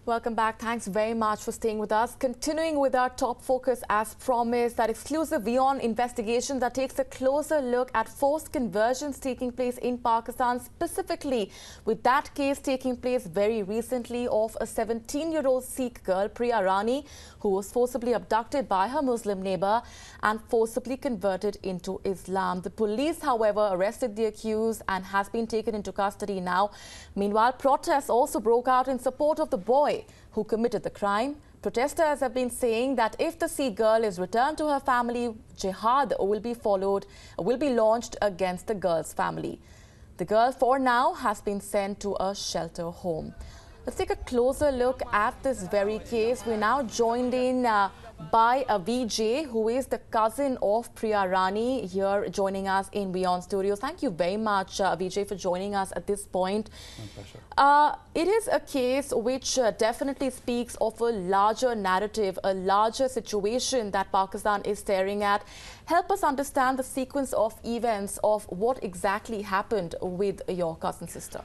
Welcome back. Thanks very much for staying with us. Continuing with our top focus as promised, that exclusive WION investigation that takes a closer look at forced conversions taking place in Pakistan, specifically with that case taking place very recently of a 17-year-old Sikh girl, Priya Rani, who was forcibly abducted by her Muslim neighbor and forcibly converted into Islam. The police, however, arrested the accused and has been taken into custody now. Meanwhile, protests also broke out in support of the boy who committed the crime. Protesters have been saying that if the Sikh girl is returned to her family, jihad will be launched against the girl's family. The girl, for now, has been sent to a shelter home. Let's take a closer look at this very case. We're now joined in by a Vijay, who is the cousin of Priya Rani, here joining us in WION Studios. Thank you very much, Vijay, for joining us at this point. My pleasure. It is a case which definitely speaks of a larger narrative, a larger situation that Pakistan is staring at. Help us understand the sequence of events of what exactly happened with your cousin sister.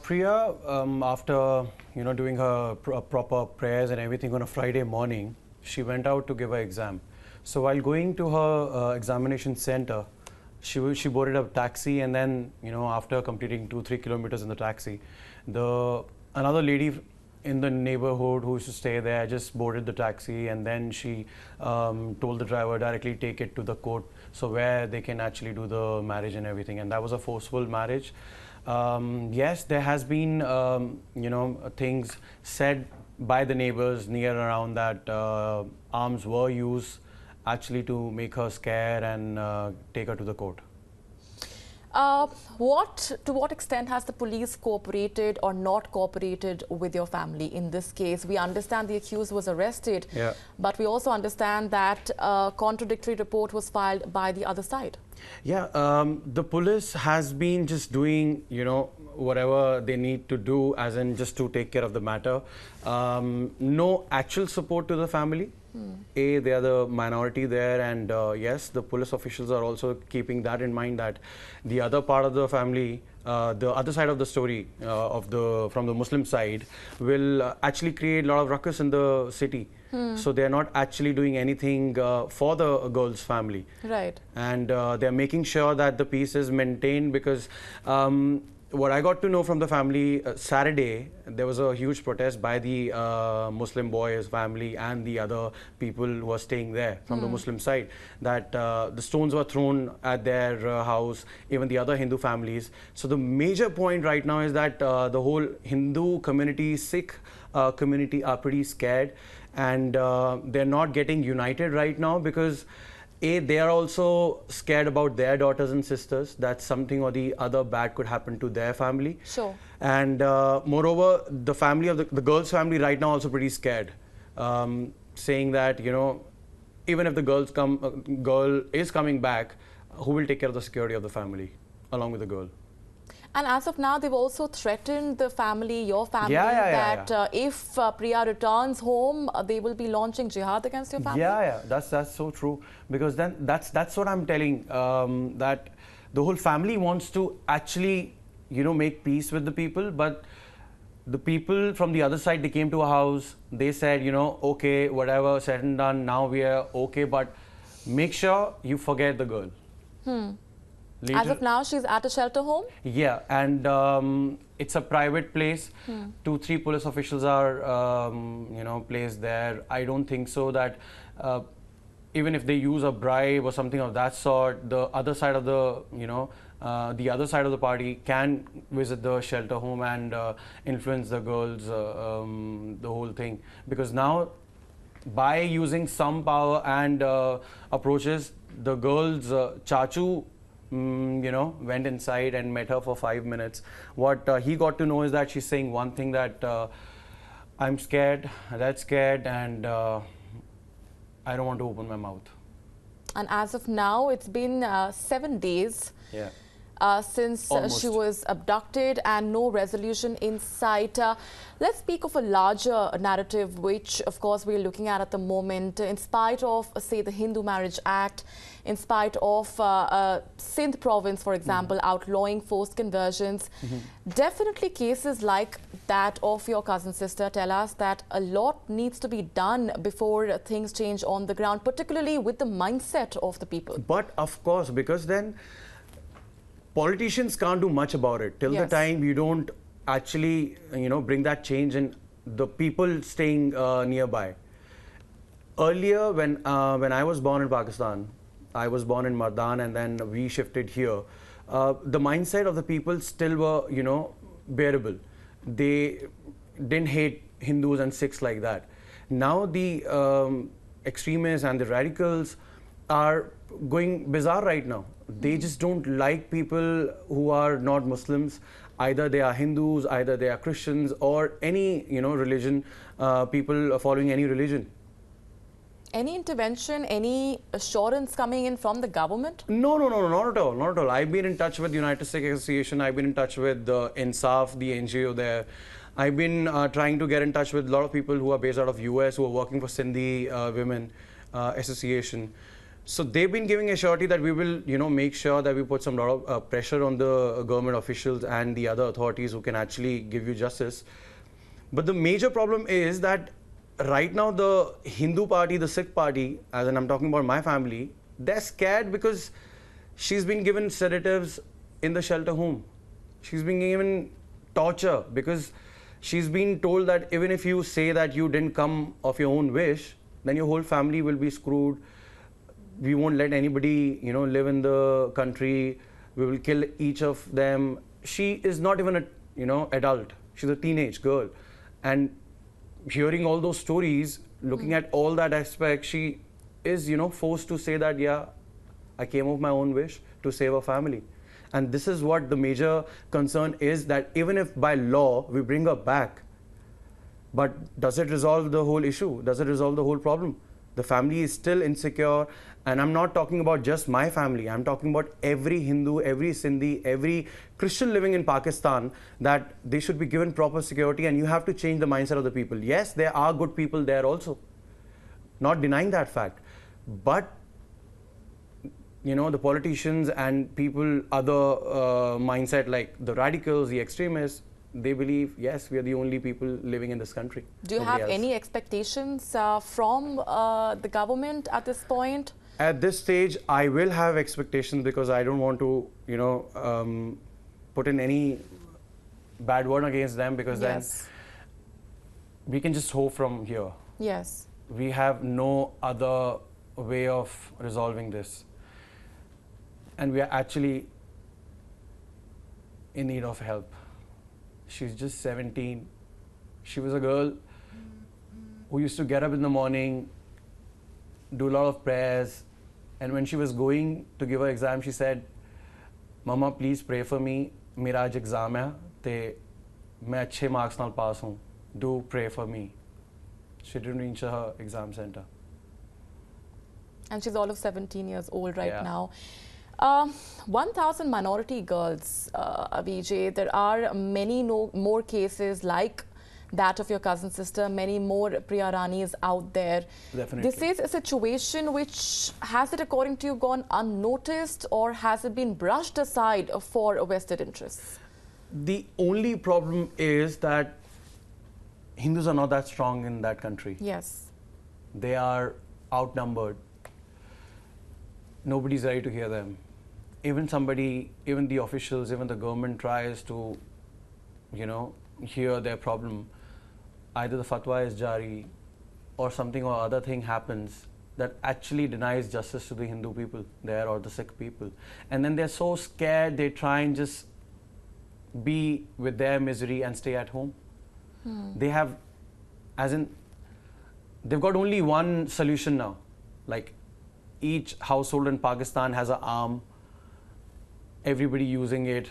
Priya, after doing her proper prayers and everything on a Friday morning, she went out to give her exam. So while going to her examination center, she boarded a taxi, and then after completing 2-3 kilometers in the taxi, another lady in the neighborhood who used to stay there just boarded the taxi, and then she told the driver directly take it to the court, so where they can actually do the marriage and everything. And that was a forceful marriage. Yes, there has been things said by the neighbors near around that arms were used actually to make her scared and take her to the court. To what extent has the police cooperated or not cooperated with your family in this case? We understand the accused was arrested, but we also understand that a contradictory report was filed by the other side. Yeah, the police has been just doing, whatever they need to do, as in just to take care of the matter. No actual support to the family. They are the minority there, and yes, the police officials are also keeping that in mind, that the other part of the family, the other side of the story from the Muslim side, will actually create a lot of ruckus in the city. So they're not actually doing anything for the girl's family. Right. And they're making sure that the peace is maintained, because what I got to know from the family, Saturday, there was a huge protest by the Muslim boy's family and the other people who were staying there from the Muslim side, that the stones were thrown at their house, even the other Hindu families. So the major point right now is that the whole Hindu community, Sikh community are pretty scared, and they're not getting united right now, because they are also scared about their daughters and sisters, that something or the other bad could happen to their family. Sure. And moreover, the family of the girl's family right now also pretty scared, saying that, even if the girl is coming back, who will take care of the security of the family along with the girl? And as of now, they've also threatened the family, your family, if Priya returns home, they will be launching jihad against your family. Yeah, that's so true. Because then that's what I'm telling, that the whole family wants to actually, make peace with the people, but the people from the other side, they came to a house, they said, okay, whatever, said and done, now we are okay, but make sure you forget the girl. Later, as of now, she's at a shelter home? Yeah, and it's a private place. 2-3 police officials are, placed there. I don't think so that even if they use a bribe or something of that sort, the other side of the other side of the party can visit the shelter home and influence the girls, the whole thing. Because now, by using some power and approaches, the girl's chachu, went inside and met her for 5 minutes. What he got to know is that she's saying one thing, that I'm scared, that's scared, and I don't want to open my mouth. And as of now, it's been 7 days. Yeah. since she was abducted and no resolution in sight. Let's speak of a larger narrative, which of course we're looking at the moment. In spite of, say, the Hindu Marriage Act, in spite of Sindh province, for example, outlawing forced conversions, definitely cases like that of your cousin sister tell us that a lot needs to be done before things change on the ground, particularly with the mindset of the people. But of course, because then politicians can't do much about it till the time you don't actually, bring that change in the people staying nearby. Earlier, when I was born in Pakistan, I was born in Mardan, and then we shifted here. The mindset of the people still were, bearable. They didn't hate Hindus and Sikhs like that. Now the extremists and the radicals are going bizarre right now. They just don't like people who are not Muslims. Either they are Hindus, either they are Christians, or any religion, people following any religion. Any intervention, any assurance coming in from the government? No, not at all, not at all. I've been in touch with the United Sikh Association. I've been in touch with INSAF, the NGO there. I've been trying to get in touch with a lot of people who are based out of US, who are working for Sindhi Women Association. So they've been giving a surety that we will, make sure that we put some lot of pressure on the government officials and the other authorities who can actually give you justice. But the major problem is that right now the Hindu party, the Sikh party, as in I'm talking about my family, they're scared because she's been given sedatives in the shelter home. She's been given torture because she's been told that even if you say that you didn't come of your own wish, then your whole family will be screwed. We won't let anybody, live in the country. We will kill each of them. She is not even a, adult. She's a teenage girl. And hearing all those stories, looking at all that aspect, she is, forced to say that, yeah, I came of my own wish to save her family. And this is what the major concern is, that even if by law we bring her back, but does it resolve the whole issue? Does it resolve the whole problem? The family is still insecure. And I'm not talking about just my family. I'm talking about every Hindu, every Sindhi, every Christian living in Pakistan, that they should be given proper security, and you have to change the mindset of the people. Yes, there are good people there also. Not denying that fact. But, the politicians and people, other mindset like the radicals, the extremists, they believe, yes, we are the only people living in this country. Do you have any expectations from the government at this point? At this stage, I will have expectations because I don't want to, put in any bad word against them, because then we can just hope from here. Yes. We have no other way of resolving this. And we are actually in need of help. She's just 17. She was a girl who used to get up in the morning, do a lot of prayers, and when she was going to give her exam, she said, "Mama, please pray for me. Mera aaj exam hai, te main achhe marks nal pass hoon. Do pray for me." She didn't reach her exam center. And she's all of 17 years old right now. 1,000 minority girls, Vijay. There are many more cases like that of your cousin sister, many more Priya Ranis out there. Definitely. This is a situation which, has it according to you gone unnoticed, or has it been brushed aside for vested interests? The only problem is that Hindus are not that strong in that country. Yes. They are outnumbered. Nobody's ready to hear them. Even the officials, even the government tries to, hear their problem. Either the fatwa is jari or something or other thing happens that actually denies justice to the Hindu people there or the Sikh people. And then they're so scared, they try and just be with their misery and stay at home. They have, they've got only one solution now. Like, each household in Pakistan has an arm, everybody using it.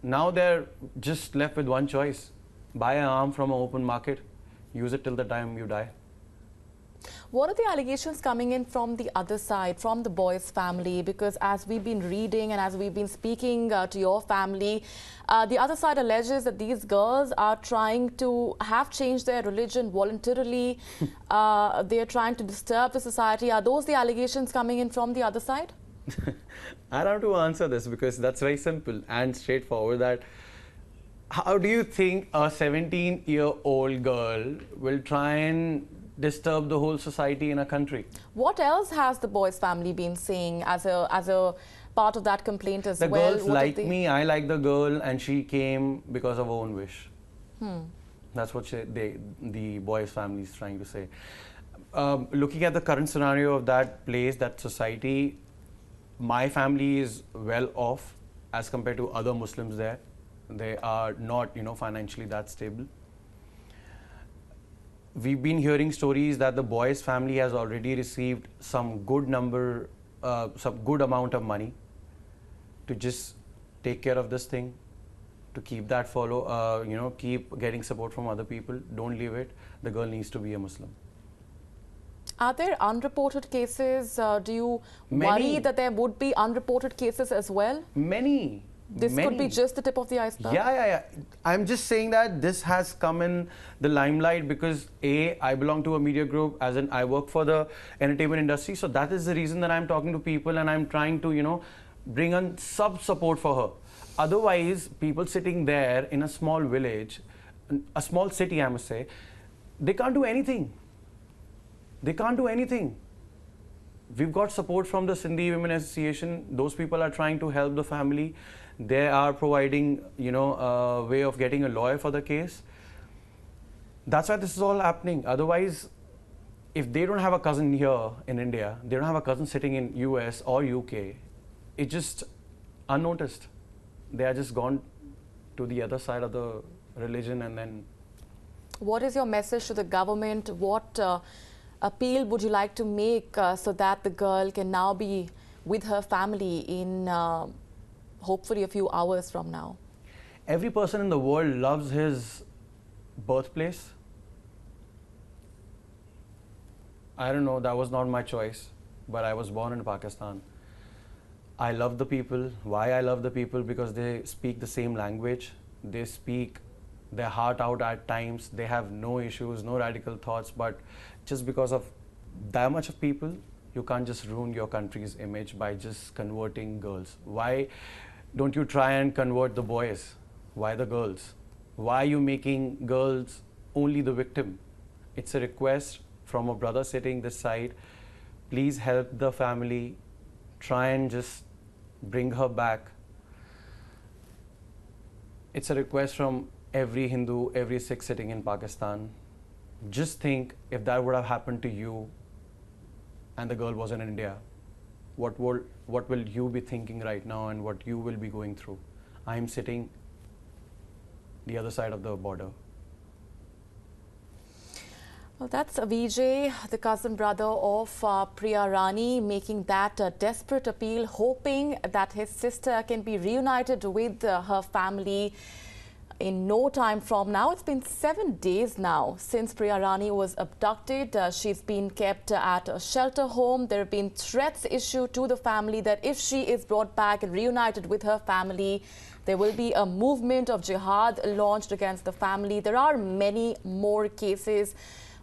Now they're just left with one choice: buy an arm from an open market, use it till the time you die. What are the allegations coming in from the other side, from the boy's family? Because as we've been reading and as we've been speaking to your family, the other side alleges that these girls are trying to have changed their religion voluntarily. They are trying to disturb the society. Are those the allegations coming in from the other side? I don't have to answer this because that's very simple and straightforward. That how do you think a 17-year-old girl will try and disturb the whole society in a country? What else has the boy's family been saying as a part of that complaint as well? The girls like me, I like the girl, and she came because of her own wish. That's what the boy's family is trying to say. Looking at the current scenario of that place, that society, my family is well off as compared to other Muslims there. They are not, financially that stable. We've been hearing stories that the boy's family has already received some good amount of money to just take care of this thing, to keep that keep getting support from other people. Don't leave it. The girl needs to be a Muslim. Are there unreported cases? Do you worry that there would be unreported cases as well? Many. This could be just the tip of the iceberg? Yeah. I'm just saying that this has come in the limelight because I belong to a media group, as in I work for the entertainment industry. So that is the reason that I'm talking to people and I'm trying to, bring on support for her. Otherwise, people sitting there in a small village, a small city, I must say, they can't do anything. They can't do anything. We've got support from the Sindhi Women Association. Those people are trying to help the family. They are providing, a way of getting a lawyer for the case. That's why this is all happening. Otherwise, if they don't have a cousin here in India, they don't have a cousin sitting in US or UK, it's just unnoticed. They are just gone to the other side of the religion and then... What is your message to the government? What appeal would you like to make so that the girl can now be with her family in hopefully a few hours from now? Every person in the world loves his birthplace. I don't know, that was not my choice, but I was born in Pakistan. I love the people. Why I love the people? Because they speak the same language. They speak their heart out at times. They have no issues, no radical thoughts, but just because of that much of people, you can't just ruin your country's image by just converting girls. Why don't you try and convert the boys? Why the girls? Why are you making girls only the victim? It's a request from a brother sitting this side. Please help the family. Try and just bring her back. It's a request from every Hindu, every Sikh sitting in Pakistan. Just think, if that would have happened to you and the girl was in India, what will you be thinking right now and what you will be going through? I am sitting the other side of the border. Well, that's Vijay, the cousin brother of Priya Rani, making that desperate appeal, hoping that his sister can be reunited with her family in no time from now. It's been 7 days now since Priya Rani was abducted. She's been kept at a shelter home. There have been threats issued to the family that if she is brought back and reunited with her family, there will be a movement of jihad launched against the family. There are many more cases,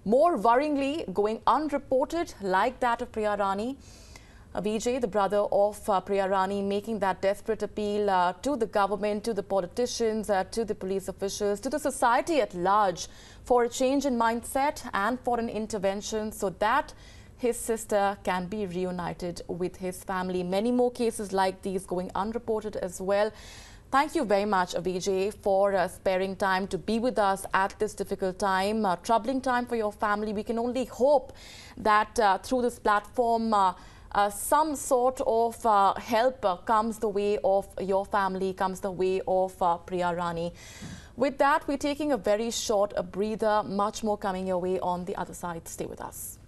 more worryingly, going unreported, like that of Priya Rani. Vijay, the brother of Priya Rani, making that desperate appeal to the government, to the politicians, to the police officials, to the society at large for a change in mindset and for an intervention so that his sister can be reunited with his family. Many more cases like these going unreported as well. Thank you very much, Vijay, for sparing time to be with us at this difficult time, troubling time for your family. We can only hope that through this platform, some sort of help comes the way of your family, comes the way of Priya Rani. With that, we're taking a very short breather, much more coming your way on the other side. Stay with us.